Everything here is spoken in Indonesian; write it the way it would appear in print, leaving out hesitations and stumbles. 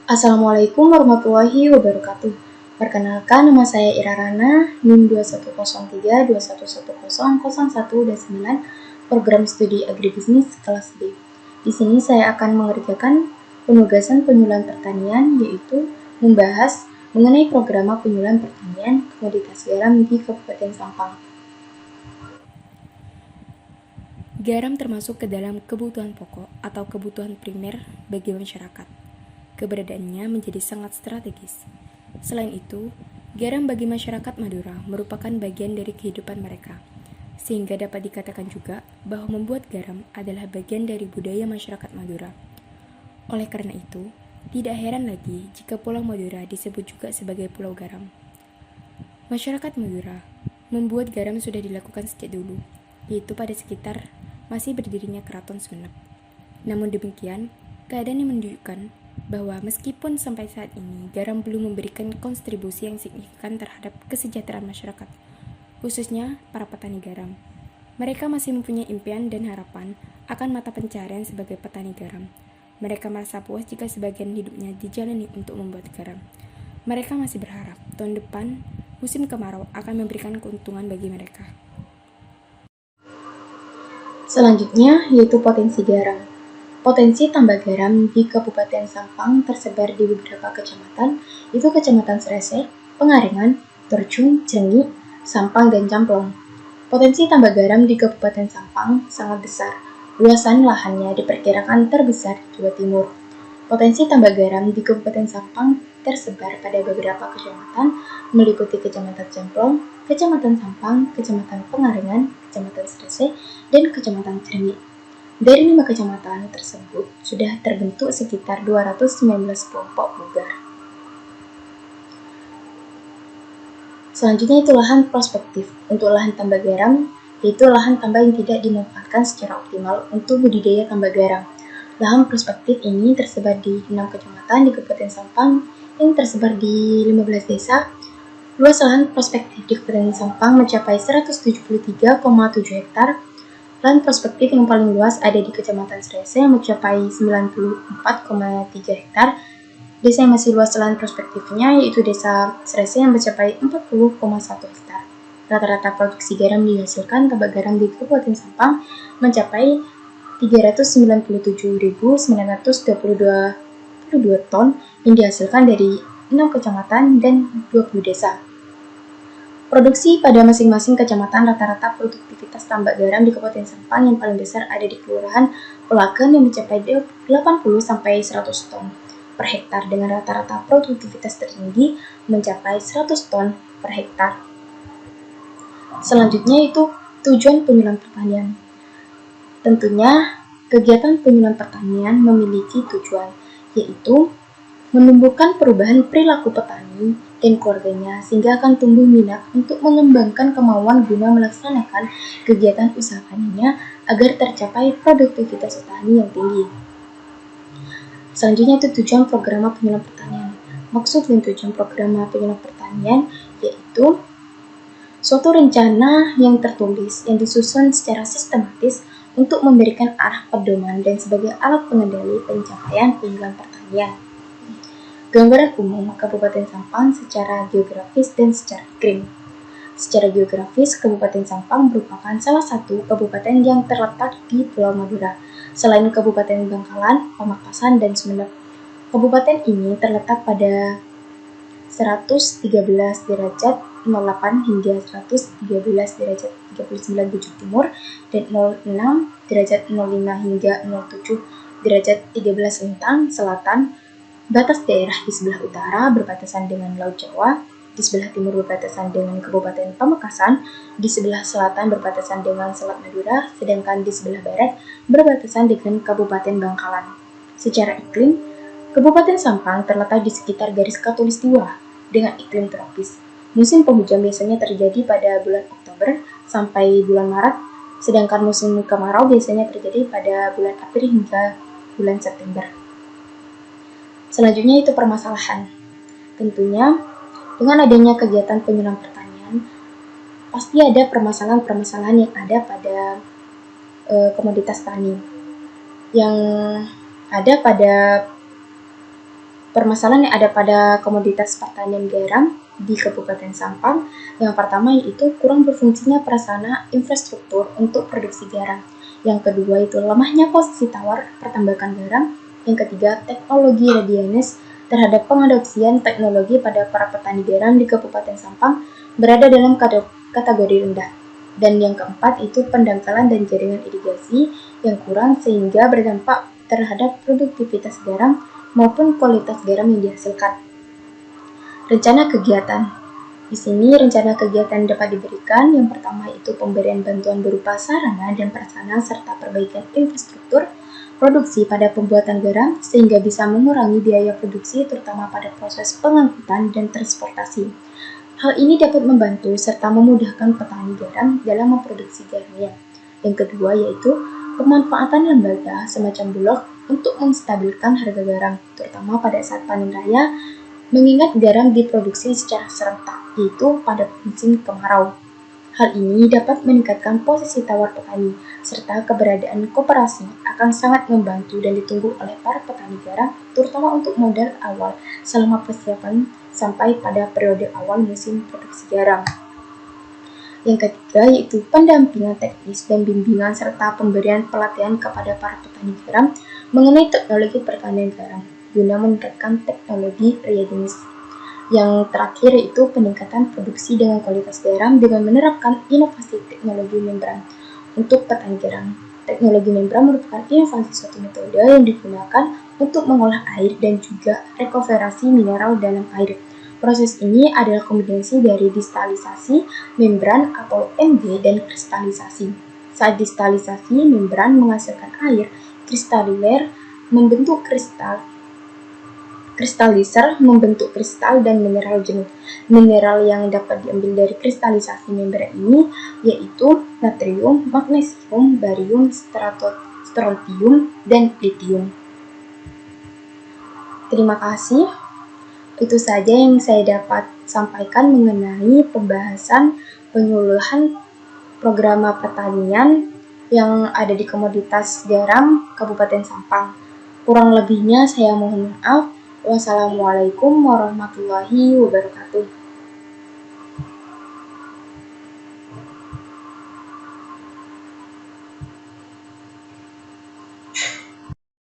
Assalamualaikum warahmatullahi wabarakatuh. Perkenalkan, nama saya Ira Rana, NIM 210321100109, program studi agribisnis kelas B. Di sini saya akan mengerjakan penugasan penyuluhan pertanian, yaitu membahas mengenai program penyuluhan pertanian komoditas garam di Kabupaten Sampang. Garam termasuk ke dalam kebutuhan pokok atau kebutuhan primer bagi masyarakat. Keberadaannya menjadi sangat strategis. Selain itu, garam bagi masyarakat Madura merupakan bagian dari kehidupan mereka, sehingga dapat dikatakan juga bahwa membuat garam adalah bagian dari budaya masyarakat Madura. Oleh karena itu, tidak heran lagi jika Pulau Madura disebut juga sebagai Pulau Garam. Masyarakat Madura membuat garam sudah dilakukan sejak dulu, yaitu pada sekitar masih berdirinya Keraton Sumenep. Namun demikian, keadaan yang menunjukkan bahwa meskipun sampai saat ini garam belum memberikan kontribusi yang signifikan terhadap kesejahteraan masyarakat, khususnya para petani garam. Mereka masih mempunyai impian dan harapan akan mata pencaharian sebagai petani garam. Mereka merasa puas jika sebagian hidupnya dijalani untuk membuat garam. Mereka masih berharap tahun depan musim kemarau akan memberikan keuntungan bagi mereka. Selanjutnya yaitu potensi garam. Potensi tambak garam di Kabupaten Sampang tersebar di beberapa kecamatan, yaitu Kecamatan Srese, Pengaringan, Terjun, Jengi, Sampang, dan Camplong. Potensi tambak garam di Kabupaten Sampang sangat besar. Luasan lahannya diperkirakan terbesar di Jawa Timur. Potensi tambak garam di Kabupaten Sampang tersebar pada beberapa kecamatan, meliputi Kecamatan Camplong, Kecamatan Sampang, Kecamatan Pengaringan, Kecamatan Srese, dan Kecamatan Jengi. Dari 5 kecamatan tersebut, sudah terbentuk sekitar 219 kelompok bugar. Selanjutnya itu lahan prospektif. Untuk lahan tambak garam, yaitu lahan tambak yang tidak dimanfaatkan secara optimal untuk budidaya tambak garam. Lahan prospektif ini tersebar di 6 kecamatan di Kabupaten Sampang yang tersebar di 15 desa. Luas lahan prospektif di Kabupaten Sampang mencapai 173,7 hektar. Lahan prospektif yang paling luas ada di Kecamatan Srese yang mencapai 94,3 hektar. Desa yang masih luas lahan prospektifnya yaitu Desa Srese yang mencapai 40,1 hektar. Rata-rata produksi garam dihasilkan tambak garam di Kabupaten Sampang mencapai 397.922 ton yang dihasilkan dari 6 kecamatan dan 20 desa. Produksi pada masing-masing kecamatan rata-rata produktivitas tambak garam di Kabupaten Sampang yang paling besar ada di Kelurahan Pelaken yang mencapai 80-100 ton per hektar dengan rata-rata produktivitas tertinggi mencapai 100 ton per hektar. Selanjutnya itu tujuan penyuluhan pertanian. Tentunya kegiatan penyuluhan pertanian memiliki tujuan, yaitu menumbuhkan perubahan perilaku petani dan keluarganya sehingga akan tumbuh minat untuk mengembangkan kemauan guna melaksanakan kegiatan usaha taninya agar tercapai produktivitas petani yang tinggi. Selanjutnya itu tujuan program penyuluhan pertanian. Maksud dan tujuan program penyuluhan pertanian yaitu suatu rencana yang tertulis yang disusun secara sistematis untuk memberikan arah pedoman dan sebagai alat pengendali pencapaian penyuluhan pertanian. Gambaran umum Kabupaten Sampang secara geografis dan secara iklim. Secara geografis, Kabupaten Sampang merupakan salah satu kabupaten yang terletak di Pulau Madura. Selain Kabupaten Bangkalan, Pamekasan, dan Sumenep, kabupaten ini terletak pada 113 derajat 08 hingga 113 derajat 39 bujur timur dan 06 derajat 05 hingga 07 derajat 13 lintang selatan. Batas daerah di sebelah utara berbatasan dengan Laut Jawa, di sebelah timur berbatasan dengan Kabupaten Pamekasan, di sebelah selatan berbatasan dengan Selat Madura, sedangkan di sebelah barat berbatasan dengan Kabupaten Bangkalan. Secara iklim, Kabupaten Sampang terletak di sekitar garis khatulistiwa dengan iklim tropis. Musim penghujan biasanya terjadi pada bulan Oktober sampai bulan Maret, sedangkan musim kemarau biasanya terjadi pada bulan April hingga bulan September. Selanjutnya itu permasalahan. Tentunya dengan adanya kegiatan penyuluhan pertanian, pasti ada permasalahan-permasalahan yang ada pada komoditas tani. Yang ada pada permasalahan yang ada pada komoditas pertanian garam di Kabupaten Sampang. Yang pertama yaitu kurang berfungsinya prasarana infrastruktur untuk produksi garam. Yang kedua itu lemahnya posisi tawar pertambakan garam. Yang ketiga, teknologi readiness terhadap pengadopsian teknologi pada para petani garam di Kabupaten Sampang berada dalam kategori rendah. Dan yang keempat itu pendangkalan dan jaringan irigasi yang kurang sehingga berdampak terhadap produktivitas garam maupun kualitas garam yang dihasilkan. Rencana kegiatan. Di sini rencana kegiatan dapat diberikan. Yang pertama itu pemberian bantuan berupa sarana dan prasarana serta perbaikan infrastruktur produksi pada pembuatan garam sehingga bisa mengurangi biaya produksi terutama pada proses pengangkutan dan transportasi. Hal ini dapat membantu serta memudahkan petani garam dalam memproduksi garamnya. Yang kedua yaitu pemanfaatan lembaga semacam Bulog untuk menstabilkan harga garam, terutama pada saat panen raya, mengingat garam diproduksi secara serentak, yaitu pada musim kemarau. Hal ini dapat meningkatkan posisi tawar petani, serta keberadaan koperasi akan sangat membantu dan ditunggu oleh para petani garam, terutama untuk modal awal selama persiapan sampai pada periode awal musim produksi garam. Yang ketiga yaitu pendampingan teknis dan bimbingan serta pemberian pelatihan kepada para petani garam mengenai teknologi pertanian garam guna meningkatkan teknologi readiness. Yang terakhir yaitu peningkatan produksi dengan kualitas garam dengan menerapkan inovasi teknologi membran untuk petani garam. Teknologi membran merupakan inovasi suatu metode yang digunakan untuk mengolah air dan juga rekuperasi mineral dalam air. Proses ini adalah kombinasi dari distalisasi, membran atau MG, dan kristalisasi. Saat distalisasi, membran menghasilkan air, kristaliser membentuk kristaliser membentuk kristal dan mineral jenuh. Mineral yang dapat diambil dari kristalisasi membran ini yaitu natrium, magnesium, barium, strontium, dan litium. Terima kasih. Itu saja yang saya dapat sampaikan mengenai pembahasan penyuluhan program pertanian yang ada di komoditas garam Kabupaten Sampang. Kurang lebihnya saya mohon maaf. Wassalamualaikum warahmatullahi wabarakatuh.